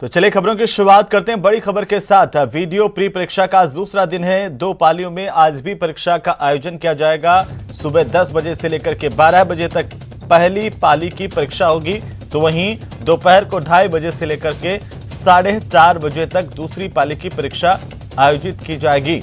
तो चलिए खबरों की शुरुआत करते हैं बड़ी खबर के साथ। वीडियो प्री परीक्षा का आज दूसरा दिन है। 2 पालियों में आज भी परीक्षा का आयोजन किया जाएगा। सुबह 10 बजे से लेकर के 12 बजे तक पहली पाली की परीक्षा होगी, तो वहीं दोपहर को 2:30 बजे से लेकर के 4:30 बजे तक दूसरी पाली की परीक्षा आयोजित की जाएगी।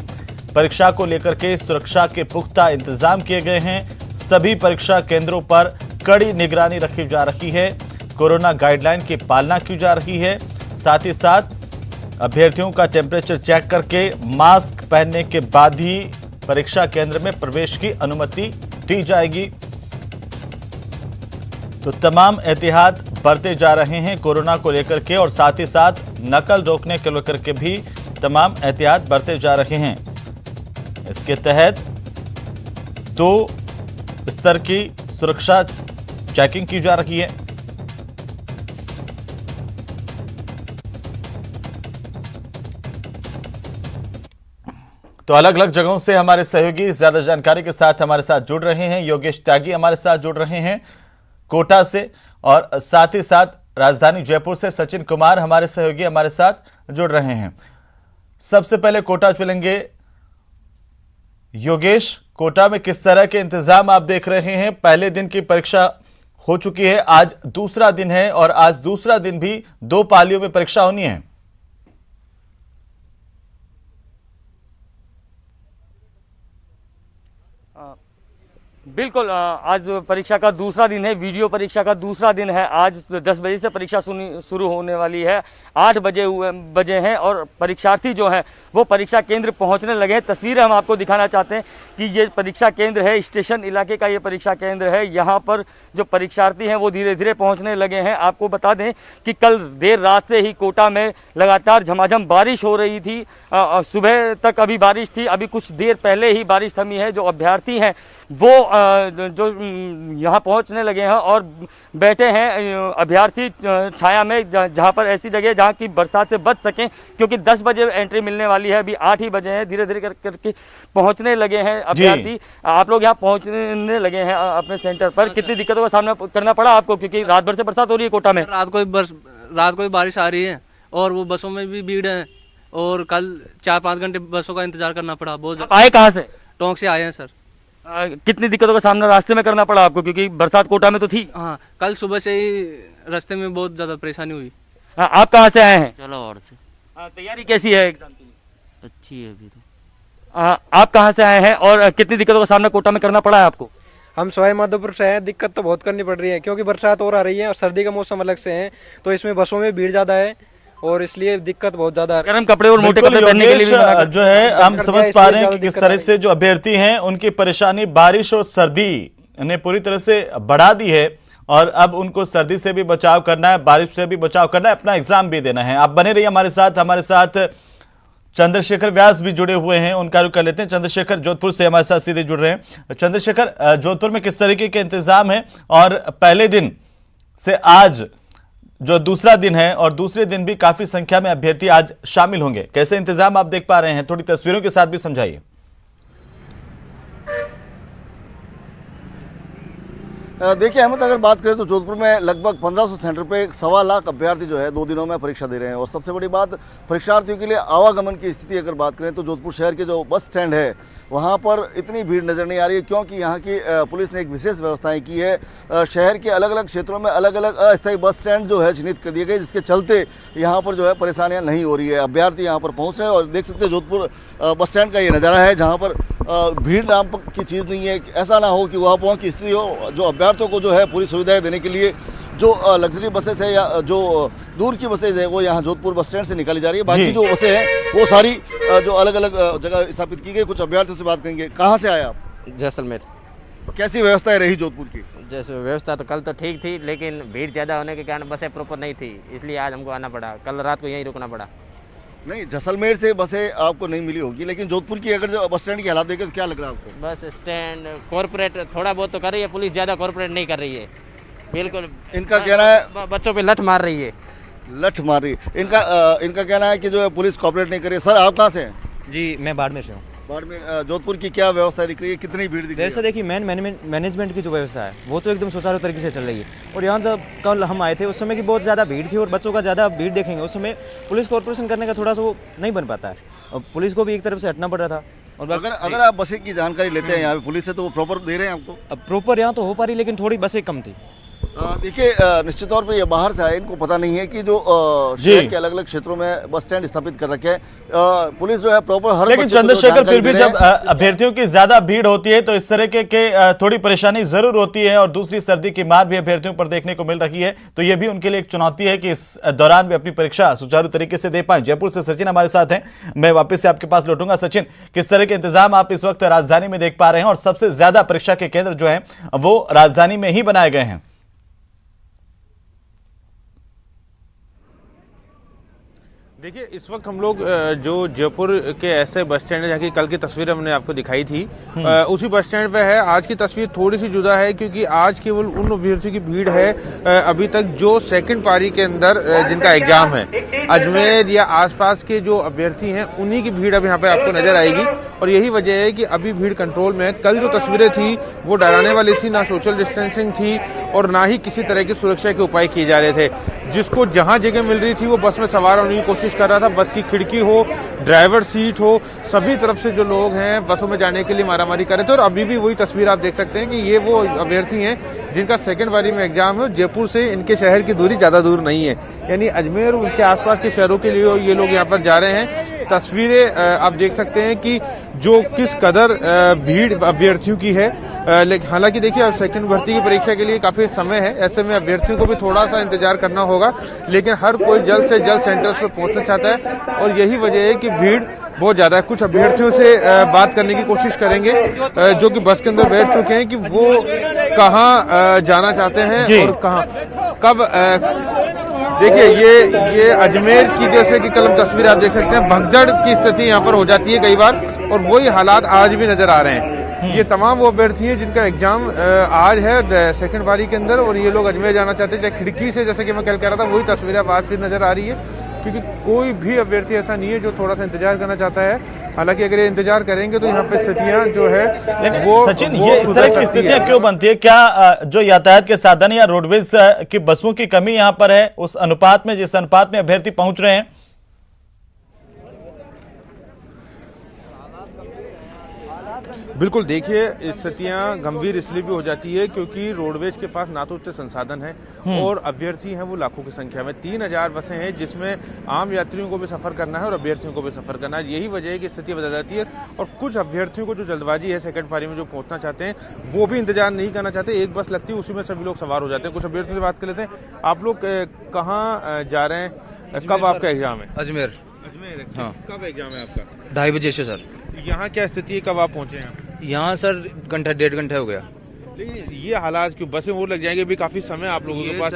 परीक्षा को लेकर के सुरक्षा के पुख्ता इंतजाम किए गए हैं। सभी परीक्षा केंद्रों पर कड़ी निगरानी रखी जा रही है। कोरोना गाइडलाइन की पालना की जा रही है। साथ ही साथ अभ्यर्थियों का टेम्परेचर चेक करके मास्क पहनने के बाद ही परीक्षा केंद्र में प्रवेश की अनुमति दी जाएगी। तो तमाम एहतियात बरते जा रहे हैं कोरोना को लेकर के, और साथ ही साथ नकल रोकने को लेकर के भी तमाम एहतियात बरते जा रहे हैं। इसके तहत 2 स्तर की सुरक्षा चेकिंग की जा रही है। तो अलग अलग जगहों से हमारे सहयोगी ज्यादा जानकारी के साथ हमारे साथ जुड़ रहे हैं। योगेश त्यागी हमारे साथ जुड़ रहे हैं कोटा से, और साथ ही साथ राजधानी जयपुर से सचिन कुमार हमारे सहयोगी हमारे साथ जुड़ रहे हैं। सबसे पहले कोटा चलेंगे। योगेश, कोटा में किस तरह के इंतजाम आप देख रहे हैं? पहले दिन की परीक्षा हो चुकी है, आज दूसरा दिन है, और आज दूसरा दिन भी 2 पालियों में परीक्षा होनी है। बिल्कुल, आज परीक्षा का दूसरा दिन है। वीडियो परीक्षा का दूसरा दिन है। आज 10 बजे से परीक्षा शुरू होने वाली है। 8 बजे हैं और परीक्षार्थी जो हैं वो परीक्षा केंद्र पहुंचने लगे हैं। तस्वीरें हम आपको दिखाना चाहते हैं कि ये परीक्षा केंद्र है, स्टेशन इलाके का ये परीक्षा केंद्र है। यहाँ पर जो परीक्षार्थी हैं वो धीरे धीरे पहुँचने लगे हैं। आपको बता दें कि कल देर रात से ही कोटा में लगातार झमाझम बारिश हो रही थी। सुबह तक अभी बारिश थी, अभी कुछ देर पहले ही बारिश थमी है। जो अभ्यर्थी हैं वो जो यहाँ पहुँचने लगे हैं और बैठे हैं अभ्यर्थी छाया में, जहाँ पर ऐसी जगह जहाँ की बरसात से बच सकें, क्योंकि 10 बजे एंट्री मिलने वाली है। अभी 8 ही बजे हैं। धीरे धीरे करके पहुँचने लगे हैं अभ्यर्थी। आप लोग यहाँ पहुँचने लगे हैं अपने सेंटर पर। कितनी दिक्कतों का सामना करना पड़ा आपको, क्योंकि रात भर से बरसात हो रही है कोटा में? रात को भी बारिश आ रही है और वो बसों में भी भीड़ है, और कल 4-5 घंटे बसों का इंतजार करना पड़ा। बहुत आए कहाँ से? टोंक से आए हैं सर। कितनी दिक्कतों का सामना रास्ते में करना पड़ा आपको, क्योंकि बरसात कोटा में तो थी? हाँ, कल सुबह से ही रास्ते में बहुत ज्यादा परेशानी हुई। आप कहाँ से आए हैं? झालावाड़ से। तैयारी कैसी है एग्जाम की? अच्छी है अभी तो। आप कहाँ से आए हैं और कितनी दिक्कतों का सामना कोटा में करना पड़ा है आपको? हम सवाई माधोपुर से हैं। दिक्कत तो बहुत करनी पड़ रही है, क्योंकि बरसात और आ रही है और सर्दी का मौसम अलग से है, तो इसमें बसों में भीड़ ज्यादा है और इसलिए दिक्कत बहुत ज्यादा। गर्म कपड़े और मोटे कपड़े पहनने के लिए भी जो है हम समझ पा रहे हैं कि किस तरह से जो अभ्यर्थी हैं उनकी परेशानी बारिश और सर्दी ने पूरी तरह से बढ़ा दी है, और अब उनको सर्दी से भी बचाव करना है, बारिश से भी बचाव करना है, अपना एग्जाम भी देना है। आप बने रहिए हमारे साथ चंद्रशेखर व्यास भी जुड़े हुए हैं, उनका रुख कर लेते हैं। चंद्रशेखर जोधपुर से हमारे साथ सीधे जुड़ रहे हैं। चंद्रशेखर, जोधपुर में किस तरीके के इंतजाम है, और पहले दिन से आज जो दूसरा दिन है और दूसरे दिन भी काफी संख्या में अभ्यर्थी आज शामिल होंगे, कैसे इंतजाम आप देख पा रहे हैं? थोड़ी तस्वीरों के साथ भी समझाइए। देखिए अहमद, अगर बात करें तो जोधपुर में लगभग 1500 सेंटर पे 1.25 लाख अभ्यर्थी जो है 2 दिनों में परीक्षा दे रहे हैं। और सबसे बड़ी बात, परीक्षार्थियों के लिए आवागमन की स्थिति अगर बात करें तो जोधपुर शहर के जो बस स्टैंड है वहाँ पर इतनी भीड़ नज़र नहीं आ रही है, क्योंकि यहाँ की पुलिस ने एक विशेष व्यवस्थाएं की है। शहर के अलग अलग क्षेत्रों में अलग अलग अस्थायी बस स्टैंड जो है चिन्हित कर दिए गए, जिसके चलते यहाँ पर जो है परेशानियाँ नहीं हो रही है। अभ्यर्थी यहाँ पर पहुँच रहे हैं, और देख सकते हैं जोधपुर बस स्टैंड का ये नज़ारा है, जहाँ पर भीड़ नाम की चीज़ नहीं है। ऐसा ना हो कि वहाँ पहुँच की स्थिति हो। जो अभ्यर्थियों को जो है पूरी सुविधाएं देने के लिए जो लग्जरी बसेस है या जो दूर की बसेज है वो यहाँ जोधपुर बस स्टैंड से निकाली जा रही है। बाकी जो बसें हैं वो सारी जो अलग अलग जगह स्थापित की गई। कुछ अभ्यर्थियों से बात करेंगे। कहाँ से आए आप? जैसलमेर। कैसी व्यवस्थाएं रही जोधपुर की? जैसे व्यवस्था तो कल तो ठीक थी, लेकिन भीड़ ज़्यादा होने के कारण बसें प्रॉपर नहीं थी, इसलिए आज हमको आना पड़ा। कल रात को यहीं रुकना पड़ा। नहीं, जैसलमेर से बसें आपको नहीं मिली होगी, लेकिन जोधपुर की अगर जो बस स्टैंड की हालात देखें तो क्या लग रहा है आपको? बस स्टैंड कॉर्पोरेट थोड़ा बहुत तो कर रही है, पुलिस ज़्यादा कॉर्पोरेट नहीं कर रही है। बिल्कुल इनका कहना है बच्चों पे लठ मार रही है। लठ मार रही। इनका कहना है कि जो है पुलिस कॉर्पोरेट नहीं कर रही है। सर, आप कहाँ से हैं? जी, मैं बाड़मेर से हूँ। बाड़मेर जोधपुर की क्या व्यवस्था दिख रही है, कितनी भीड़ दिख रही व्यवस्था है? देखिए, मैनेजमेंट की जो व्यवस्था है वो तो एकदम सुचारू तरीके से चल रही है। और यहाँ जब कल हम आए थे उस समय की बहुत ज़्यादा भीड़ थी, और बच्चों का ज़्यादा भीड़ देखेंगे उस समय पुलिस कॉर्पोरेशन करने का थोड़ा सा वो नहीं बन पाता है, और पुलिस को भी एक तरफ से हटना पड़ रहा था। और अगर आप बसें की जानकारी लेते हैं यहाँ पे पुलिस से, तो वो प्रॉपर दे रहे हैं आपको? अब प्रॉपर यहाँ तो हो पा रही, लेकिन थोड़ी बसें कम थी। देखिए, निश्चित तौर पे ये बाहर से आए, इनको पता नहीं है कि जो जी। शहर के अलग अलग क्षेत्रों में बस स्टैंड स्थापित कर रखे हैं। पुलिस जो है प्रॉपर हर लेकिन बच्चे को जो चंद्रशेखर फिर भी जानकारी दे रहे जब हैं। अभ्यर्थियों की ज्यादा भीड़ होती है तो इस तरह के थोड़ी परेशानी जरूर होती है, और दूसरी सर्दी की मार भी अभ्यर्थियों पर देखने को मिल रही है। तो यह भी उनके लिए एक चुनौती है कि इस दौरान वे अपनी परीक्षा सुचारू तरीके से दे पाए। जयपुर से सचिन हमारे साथ हैं, मैं वापस से आपके पास लौटूंगा। सचिन, किस तरह के इंतजाम आप इस वक्त राजधानी में देख पा रहे हैं, और सबसे ज्यादा परीक्षा के केंद्र जो है वो राजधानी में ही बनाए गए हैं? देखिए, इस वक्त हम लोग जो जयपुर के ऐसे बस स्टैंड है जहाँ की कल की तस्वीर हमने आपको दिखाई थी, उसी बस स्टैंड पे है। आज की तस्वीर थोड़ी सी जुदा है क्योंकि आज केवल उन अभ्यर्थियों की भीड़ है अभी तक जो सेकंड पारी के अंदर जिनका एग्जाम है। अजमेर या आसपास के जो अभ्यर्थी हैं उन्हीं की भीड़ अब यहाँ पे आपको नजर आएगी, और यही वजह है कि अभी भीड़ कंट्रोल में है। कल जो तस्वीरें थी वो डराने वाली थी, ना सोशल डिस्टेंसिंग थी और ना ही किसी तरह की सुरक्षा के उपाय किए जा रहे थे। जिसको जहां जगह मिल रही थी वो बस में सवार होने की कोशिश कर रहा था। बस की खिड़की हो, ड्राइवर सीट हो, सभी तरफ से जो लोग हैं बसों में जाने के लिए मारामारी कर रहे थे। और अभी भी वही तस्वीर आप देख सकते हैं कि ये वो अभ्यर्थी हैं जिनका सेकंड बारी में एग्जाम है। जयपुर से इनके शहर की दूरी ज्यादा दूर नहीं है, यानी अजमेर और उसके आसपास के शहरों के लिए ये लोग यहाँ पर जा रहे हैं। तस्वीरें आप देख सकते हैं कि जो किस कदर भीड़ अभ्यर्थियों की है। लेकिन हालांकि देखिए, अब सेकंड भर्ती की परीक्षा के लिए काफी समय है, ऐसे में अभ्यर्थियों को भी थोड़ा सा इंतजार करना होगा। लेकिन हर कोई जल्द से जल्द सेंटर्स पर पहुंचना चाहता है, और यही वजह है कि भीड़ बहुत ज्यादा है। कुछ अभ्यर्थियों से बात करने की कोशिश करेंगे जो कि बस के अंदर बैठ चुके हैं, कि वो कहाँ जाना चाहते हैं और कहाँ कब। देखिए, ये अजमेर की जैसे कि कल तस्वीर आप देख सकते हैं, भगदड़ की स्थिति यहाँ पर हो जाती है कई बार, और वही हालात आज भी नजर आ रहे हैं। ये तमाम वो अभ्यर्थी हैं जिनका एग्जाम आज है सेकंड बारी के अंदर, और ये लोग अजमेर जाना चाहते हैं। चाहे खिड़की से, जैसे कि मैं कल कह रहा था, वही तस्वीर अब आज फिर नजर आ रही है, क्योंकि कोई भी अभ्यर्थी ऐसा नहीं है जो थोड़ा सा इंतजार करना चाहता है। हालांकि अगर ये इंतजार करेंगे तो यहाँ पे स्थितियां जो है वो सचिन, ये इस तरह की स्थितियां क्यों बनती है? क्या जो यातायात के साधन या रोडवेज की बसों की कमी यहाँ पर है उस अनुपात में, जिस अनुपात में अभ्यर्थी पहुंच रहे हैं? बिल्कुल, देखिए, स्थितियां गंभीर इसलिए भी हो जाती है क्योंकि रोडवेज के पास ना तो उतने संसाधन हैं और अभ्यर्थी हैं वो लाखों की संख्या में। 3000 बसें हैं जिसमें आम यात्रियों को भी सफर करना है और अभ्यर्थियों को भी सफर करना है। यही वजह है कि स्थिति बदल जाती है, और कुछ अभ्यर्थियों को जो जल्दबाजी है सेकंड पारी में जो पहुंचना चाहते हैं वो भी इंतजार नहीं करना चाहते। एक बस लगती है, उसी में सभी लोग सवार हो जाते हैं। कुछ अभ्यर्थियों से बात कर लेते हैं। आप लोग कहाँ जा रहे हैं, कब आपका एग्जाम है? अजमेर। अजमेर, हाँ। कब एग्जाम है आपका? 2:30 बजे से सर। यहाँ क्या स्थिति है, कब आप पहुंचे हैं? यहाँ सर घंटा 1.5 घंटा हो गया। लेकिन ये हालात क्यों? बसें और लग जाएंगे, भी काफी समय आप लोगों के पास।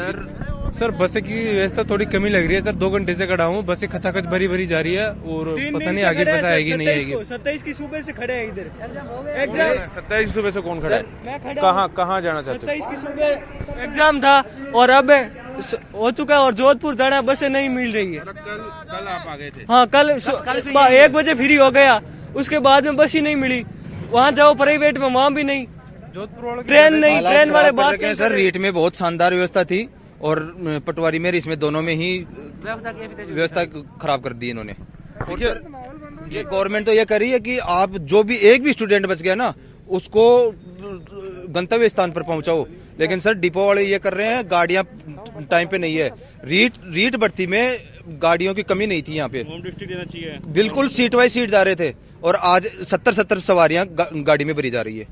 सर बसें की व्यवस्था थोड़ी कमी लग रही है सर। 2 घंटे से खड़ा हूँ, बसें खचाखच भरी भरी जा रही है, और पता नहीं आगे बस आएगी नहीं आएगी। 27 की सुबह से खड़े हैं इधर। एग्जाम 27 सुबह से कौन खड़ा है? कहाँ जाना चाहते हो? 27 की सुबह एग्जाम था और अब हो चुका है, और जोधपुर जाना बसें नहीं मिल रही है। कल आप आ गए थे? हाँ, कल 1 बजे फ्री हो गया, उसके बाद में बस ही नहीं मिली। वहाँ जाओ प्राइवेट में, वहाँ भी नहीं। जोधपुर वालों ट्रेन नहीं, ट्रेन वाले बात नहीं। सर रेट में बहुत शानदार व्यवस्था थी, और पटवारी में इसमें दोनों में ही व्यवस्था खराब कर दी इन्होंने। ये गवर्नमेंट तो ये कर रही है कि आप जो भी एक भी स्टूडेंट बच गया ना उसको गंतव्य स्थान पर पहुंचाओ, लेकिन सर डिपो वाले ये कर रहे हैं, गाड़ियां टाइम पे नहीं है। रीट भर्ती में गाड़ियों की कमी नहीं थी यहाँ पे, देना चाहिए। बिल्कुल सीट वाइज सीट जा रहे थे, और आज 70 सवारियां गाड़ी में भरी जा रही है।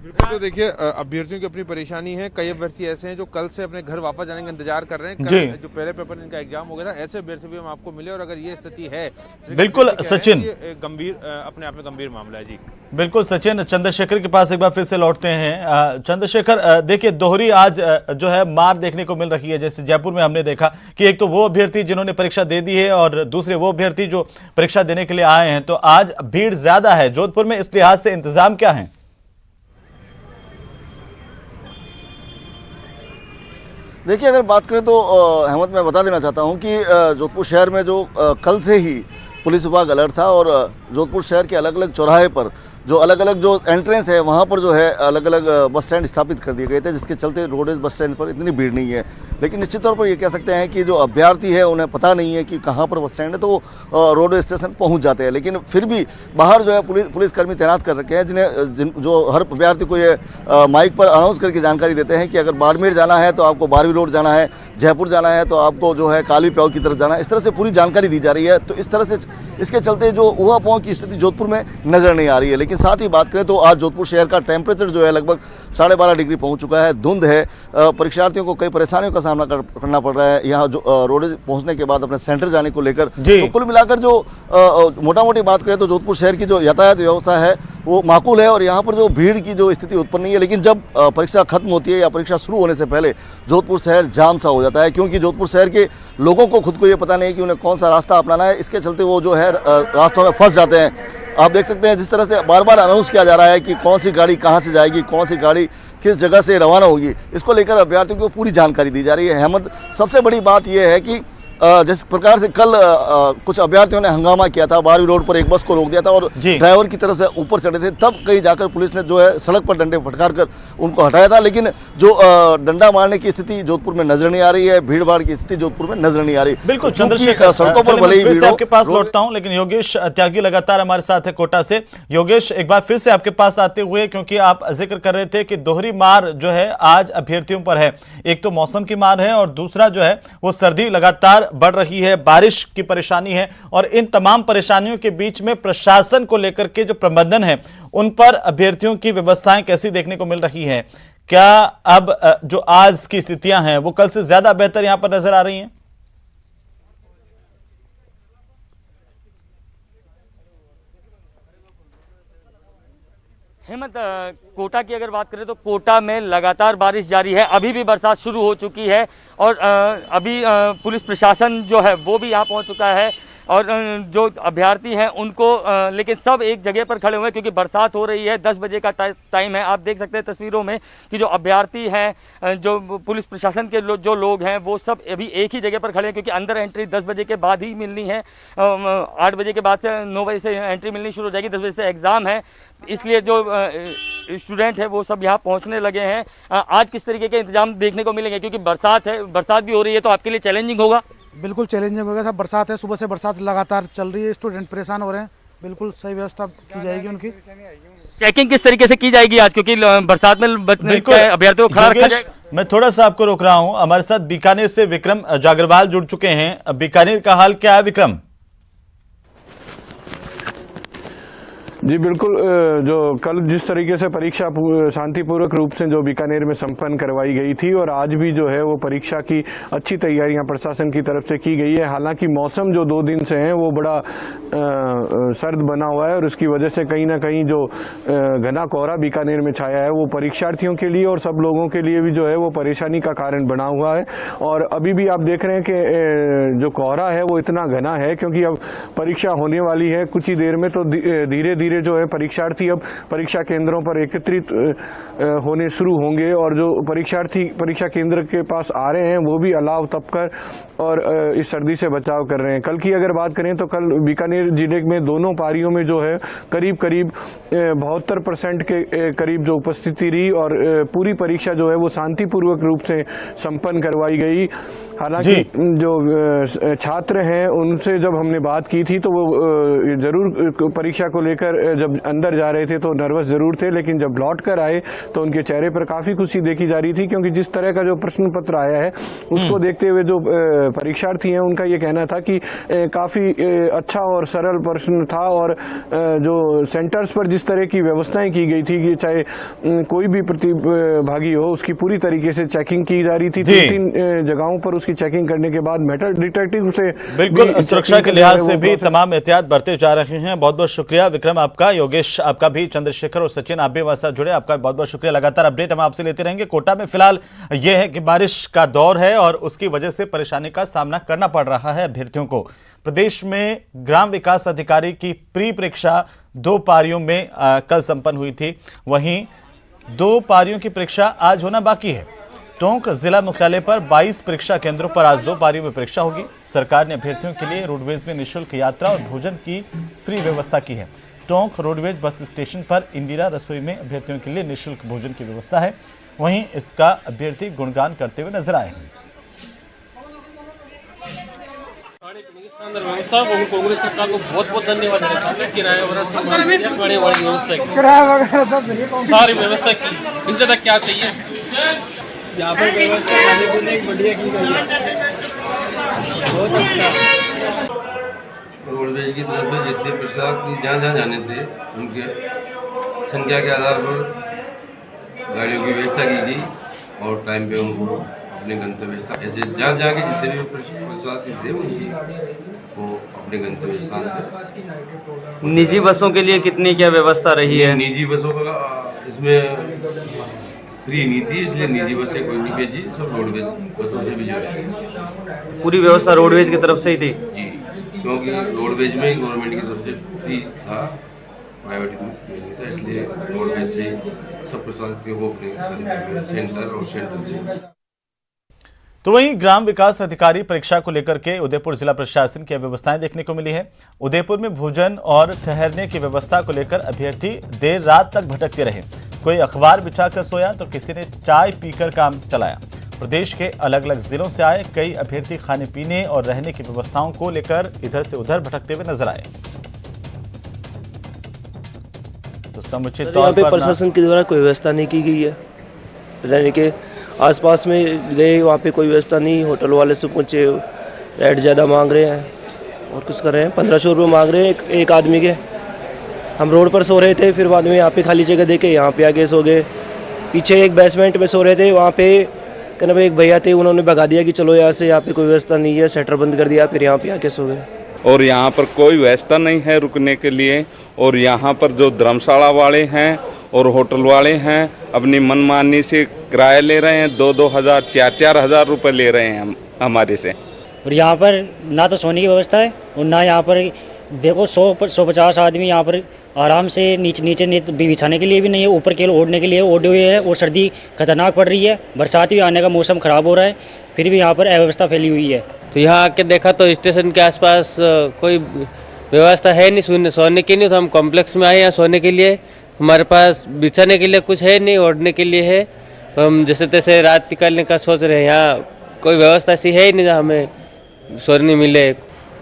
बिल्कुल, तो देखिए, अभ्यर्थियों की अपनी परेशानी है। कई अभ्यर्थी ऐसे हैं जो कल से अपने घर वापस जाने का इंतजार कर रहे हैं। कल जो पहले पेपर इनका एग्जाम हो गया था, ऐसे अभ्यर्थी भी हम आपको मिले, और अगर ये स्थिति है बिल्कुल सचिन, गंभीर अपने आप में गंभीर मामला है। जी बिल्कुल सचिन, चंद्रशेखर के पास एक बार फिर से लौटते हैं। चंद्रशेखर, देखिए दोहरी आज जो है मार देखने को मिल रही है। जैसे जयपुर में हमने देखा कि एक तो वो अभ्यर्थी जिन्होंने परीक्षा दे दी है, और दूसरे वो अभ्यर्थी जो परीक्षा देने के लिए आए हैं। तो आज भीड़ ज्यादा है जोधपुर में, इस लिहाज से इंतजाम क्या है? देखिए, अगर बात करें तो अहमद, मैं बता देना चाहता हूं कि जोधपुर शहर में जो कल से ही पुलिस विभाग अलर्ट था और जोधपुर शहर के अलग अलग चौराहे पर जो अलग अलग जो एंट्रेंस है वहाँ पर जो है अलग अलग बस स्टैंड स्थापित कर दिए गए थे, जिसके चलते रोडवेज बस स्टैंड पर इतनी भीड़ नहीं है। लेकिन निश्चित तौर पर ये कह सकते हैं कि जो अभ्यर्थी है उन्हें पता नहीं है कि कहाँ पर बस स्टैंड है, तो वो रोडवेज स्टेशन पहुँच जाते हैं। लेकिन फिर भी बाहर जो है पुलिसकर्मी तैनात कर रखे हैं, जो हर अभ्यर्थी को ये माइक पर अनाउंस करके जानकारी देते हैं कि अगर बाड़मेर जाना है तो आपको 12वीं रोड जाना है, जयपुर जाना है तो आपको जो है काली प्याऊ की तरफ जाना है। इस तरह से पूरी जानकारी दी जा रही है। तो इस तरह से इसके चलते जो ऊहापोह की स्थिति जोधपुर में नजर नहीं आ रही है। लेकिन साथ ही बात करें तो आज जोधपुर शहर का टेम्परेचर जो है लगभग 12.5 डिग्री पहुंच चुका है। धुंध है, परीक्षार्थियों को कई परेशानियों का सामना करना पड़ रहा है यहाँ जो रोड पहुंचने के बाद अपने सेंटर जाने को लेकर। तो कुल मिलाकर जो मोटा मोटी बात करें तो जोधपुर शहर की जो यातायात व्यवस्था है वो माकूल है और यहाँ पर जो भीड़ की जो स्थिति उत्पन्न नहीं है। लेकिन जब परीक्षा खत्म होती है या परीक्षा शुरू होने से पहले जोधपुर शहर जाम सा हो जाता है, क्योंकि जोधपुर शहर के लोगों को खुद को ये पता नहीं कि उन्हें कौन सा रास्ता अपनाना है। इसके चलते वो जो है रास्तों में फंस जाते हैं। आप देख सकते हैं जिस तरह से बार बार अनाउंस किया जा रहा है कि कौन सी गाड़ी कहां से जाएगी, कौन सी गाड़ी किस जगह से रवाना होगी, इसको लेकर अभ्यर्थियों को पूरी जानकारी दी जा रही है। अहमद, सबसे बड़ी बात यह है कि जिस प्रकार से कल कुछ अभ्यर्थियों ने हंगामा किया था, 12वीं रोड पर एक बस को रोक दिया था और ड्राइवर की तरफ से ऊपर चढ़े थे, तब कहीं जाकर पुलिस ने जो है सड़क पर डंडे फटकार कर उनको हटाया था। लेकिन जो डंडा मारने की स्थिति जोधपुर में नजर नहीं आ रही है, भीड़ भाड़ की स्थिति जोधपुर में नजर नहीं आ रही। बिल्कुल चंद्रशेखर, सड़कों पर भले ही भीड़ हो। आपके पास लौटता हूं, लेकिन योगेश त्यागी लगातार हमारे साथ है कोटा से। योगेश, एक बार फिर से आपके पास आते हुए, क्योंकि आप जिक्र कर रहे थे कि दोहरी मार जो है आज अभ्यर्थियों पर है। एक तो मौसम की मार है और दूसरा जो है वो सर्दी लगातार बढ़ रही है, बारिश की परेशानी है और इन तमाम परेशानियों के बीच में प्रशासन को लेकर के जो प्रबंधन है उन पर अभ्यर्थियों की व्यवस्थाएं कैसी देखने को मिल रही हैं? क्या अब जो आज की स्थितियां हैं वो कल से ज्यादा बेहतर यहां पर नजर आ रही हैं? हेमंत, कोटा की अगर बात करें तो कोटा में लगातार बारिश जारी है। अभी भी बरसात शुरू हो चुकी है और अभी पुलिस प्रशासन जो है वो भी यहाँ पहुँच चुका है और जो अभ्यर्थी हैं उनको लेकिन सब एक जगह पर खड़े हुए हैं क्योंकि बरसात हो रही है। 10 बजे का टाइम है। आप देख सकते हैं तस्वीरों में कि जो अभ्यर्थी हैं, जो पुलिस प्रशासन के जो लोग हैं वो सब अभी एक ही जगह पर खड़े हैं क्योंकि अंदर एंट्री 10 बजे के बाद ही मिलनी है। 8 बजे के बाद से 9 बजे से एंट्री मिलनी शुरू हो जाएगी। 10 बजे से एग्ज़ाम है, इसलिए जो स्टूडेंट है वो सब यहाँ पहुँचने लगे हैं। आज किस तरीके के इंतजाम देखने को मिलेंगे, क्योंकि बरसात है, बरसात भी हो रही है, तो आपके लिए चैलेंजिंग होगा? बिल्कुल चैलेंजिंग होगा। सब बरसात है, सुबह से बरसात लगातार चल रही है, स्टूडेंट परेशान हो रहे हैं। बिल्कुल सही व्यवस्था की जाएगी उनकी। चेकिंग किस तरीके से की जाएगी आज, क्योंकि बरसात में अभ्यर्थियों को खड़ा रखा जाएगा? मैं थोड़ा सा आपको रोक रहा हूं। हमारे साथ बीकानेर से विक्रम जागरवाल जुड़ चुके हैं। बीकानेर का हाल क्या है विक्रम? जी बिल्कुल, जो कल जिस तरीके से परीक्षा शांतिपूर्वक रूप से जो बीकानेर में संपन्न करवाई गई थी और आज भी जो है वो परीक्षा की अच्छी तैयारियां प्रशासन की तरफ से की गई है। हालांकि मौसम जो 2 दिन से है वो बड़ा सर्द बना हुआ है और उसकी वजह से कहीं ना कहीं जो घना कोहरा बीकानेर में छाया है वो परीक्षार्थियों के लिए और सब लोगों के लिए भी जो है वो परेशानी का कारण बना हुआ है। और अभी भी आप देख रहे हैं कि जो कोहरा है वो इतना घना है क्योंकि अब परीक्षा होने वाली है कुछ ही देर में, तो धीरे धीरे जो है परीक्षार्थी अब परीक्षा केंद्रों पर एकत्रित होने शुरू होंगे और जो परीक्षार्थी परीक्षा केंद्र के पास आ रहे हैं वो भी अलाव तपकर और इस सर्दी से बचाव कर रहे हैं। कल की अगर बात करें तो कल बीकानेर जिले में दोनों पारियों में जो है करीब 72% के करीब जो उपस्थिति रही और पूरी परीक्षा जो है वो शांतिपूर्वक रूप से संपन्न करवाई गई। हालांकि जो छात्र हैं उनसे जब हमने बात की थी तो वो जरूर परीक्षा को लेकर जब अंदर जा रहे थे तो नर्वस जरूर थे, लेकिन जब लौट कर आए तो उनके चेहरे पर काफी खुशी देखी जा रही थी क्योंकि जिस तरह का जो प्रश्न पत्र आया है उसको देखते हुए जो परीक्षार्थी हैं उनका ये कहना था कि काफी अच्छा और सरल प्रश्न था और जो सेंटर्स पर जिस तरह की व्यवस्थाएं की गई थी कि चाहे कोई भी प्रतिभागी हो उसकी पूरी तरीके से चेकिंग की जा रही थी। 3 जगहों पर उसकी चेकिंग करने के बाद मेटल डिटेक्टिव से बिल्कुल सुरक्षा के लिहाज से भी तमाम एहतियात बरते जा रहे हैं। बहुत बहुत शुक्रिया विक्रम आपका, योगेश आपका भी, चंद्रशेखर और सचिन आप भी हमारे साथ जुड़े, आपका बहुत बहुत शुक्रिया। लगातार अपडेट हम आपसे लेते रहेंगे। कोटा में फिलहाल यह है कि बारिश का दौर है और उसकी वजह से परेशानी का सामना करना पड़ रहा है अभ्यर्थियों को। प्रदेश में ग्राम विकास अधिकारी की प्री परीक्षा 2 पारियों में कल संपन्न हुई थी, वहीं 2 पारियों की परीक्षा आज होना बाकी है। टोंक जिला मुख्यालय पर 22 परीक्षा केंद्रों पर आज 2 पारियों में परीक्षा होगी। सरकार ने अभ्यर्थियों के लिए रोडवेज में निःशुल्क यात्रा और भोजन की फ्री व्यवस्था की है। टोंक रोडवेज बस स्टेशन पर इंदिरा रसोई में अभ्यर्थियों के लिए निःशुल्क भोजन की व्यवस्था है। वहीं इसका अभ्यर्थी गुणगान करते हुए नजर आए हैं। व्यवस्था कांग्रेस सरकार को बहुत बहुत धन्यवाद देना चाहते हैं। किराया व्यवस्था सारी व्यवस्था की, इनसे तक क्या चाहिए। यहाँ पर व्यवस्था खाने पीने की बढ़िया की गई है, बहुत अच्छा। रोडवेज की तरफ से जितने प्रशासक जहाँ जहाँ जाने थे उनके संख्या के आधार पर गाड़ियों की व्यवस्था की गई और टाइम पे उनको अपने गंतव्य स्थान, ऐसे जहाँ जहाँ के जितने भी प्रशासक थे उनकी वो अपने गंतव्य स्थान पे। निजी बसों के लिए कितनी क्या व्यवस्था रही है? निजी बसों का इसमें फ्री नहीं थी, इसलिए निजी बसें कोई नहीं भेजी, सब रोडवेज बसों से भी जो है पूरी व्यवस्था रोडवेज की तरफ से ही थी जी, क्योंकि रोडवेज में गवर्नमेंट की तरफ से फ्री था, प्राइवेट में नहीं था, इसलिए रोडवेज से सब प्रशासक को अपने सेंटर और सेंटर से। तो वहीं ग्राम विकास अधिकारी परीक्षा को लेकर के उदयपुर जिला प्रशासन की व्यवस्थाएं देखने को मिली है। उदयपुर में भोजन और ठहरने की व्यवस्था को लेकर अभ्यर्थी देर रात तक भटकते रहे। कोई अखबार बिछाकर सोया तो किसी ने चाय पीकर काम चलाया। प्रदेश के अलग अलग जिलों से आए कई अभ्यर्थी खाने पीने और रहने की व्यवस्थाओं को लेकर इधर से उधर भटकते हुए नजर आए। तो समुचित तौर पर प्रशासन के द्वारा कोई व्यवस्था नहीं की गई है। रहने के आसपास में गए, वहाँ पे कोई व्यवस्था नहीं। होटल वाले से पूछे, रेट ज़्यादा मांग रहे हैं और कुछ कर रहे हैं, 1500 रुपये मांग रहे हैं एक आदमी के। हम रोड पर सो रहे थे, फिर बाद में यहाँ पे खाली जगह देखे यहाँ पे आके सो गए। पीछे एक बेसमेंट में सो रहे थे, वहाँ पे कहना एक भैया थे, उन्होंने भगा दिया कि चलो यहाँ से, यहाँ पे कोई व्यवस्था नहीं है, शटर बंद कर दिया, फिर यहाँ पे आके सो गए। और यहाँ पर कोई व्यवस्था नहीं है रुकने के लिए। और यहाँ पर जो धर्मशाला वाले हैं और होटल वाले हैं अपनी मनमानी से किराया ले रहे हैं, 2-2 हज़ार 4-4 हज़ार रुपये ले रहे हैं हमारे से। और यहाँ पर ना तो सोने की व्यवस्था है और ना यहाँ पर देखो 100-150 आदमी यहाँ पर आराम से नीचे बिछाने के लिए भी नहीं है, ऊपर केवल ओढ़ने के लिए ओढ़े हुए हैं। और सर्दी खतरनाक पड़ रही है, बरसात भी आने का मौसम ख़राब हो रहा है, फिर भी यहाँ पर अव्यवस्था फैली हुई है। तो यहाँ आके देखा तो स्टेशन के आसपास कोई व्यवस्था है नहीं सोने की, नहीं तो हम कॉम्प्लेक्स में आए यहाँ सोने के लिए। हमारे पास बिछाने के लिए कुछ है नहीं, ओढ़ने के लिए है, तो हम जैसे तैसे रात निकालने का सोच रहे हैं। यहाँ कोई व्यवस्था ऐसी है ही नहीं जहाँ हमें सोने मिले।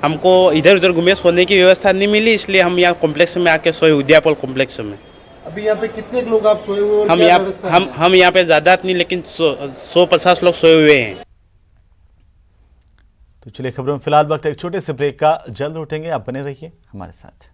हमको इधर उधर घूमे, सोने की व्यवस्था नहीं मिली, इसलिए हम यहाँ कॉम्प्लेक्स में आके सोए, उदयपुर कॉम्प्लेक्स में। अभी यहाँ पे कितने लोग आप सोए हुए? हम यहाँ पे ज्यादा नहीं, लेकिन 100-150 लोग सोए हुए हैं। तो चलिए खबरों में फिलहाल वक्त एक छोटे से ब्रेक का, जल्द उठेंगे, आप बने रहिए हमारे साथ।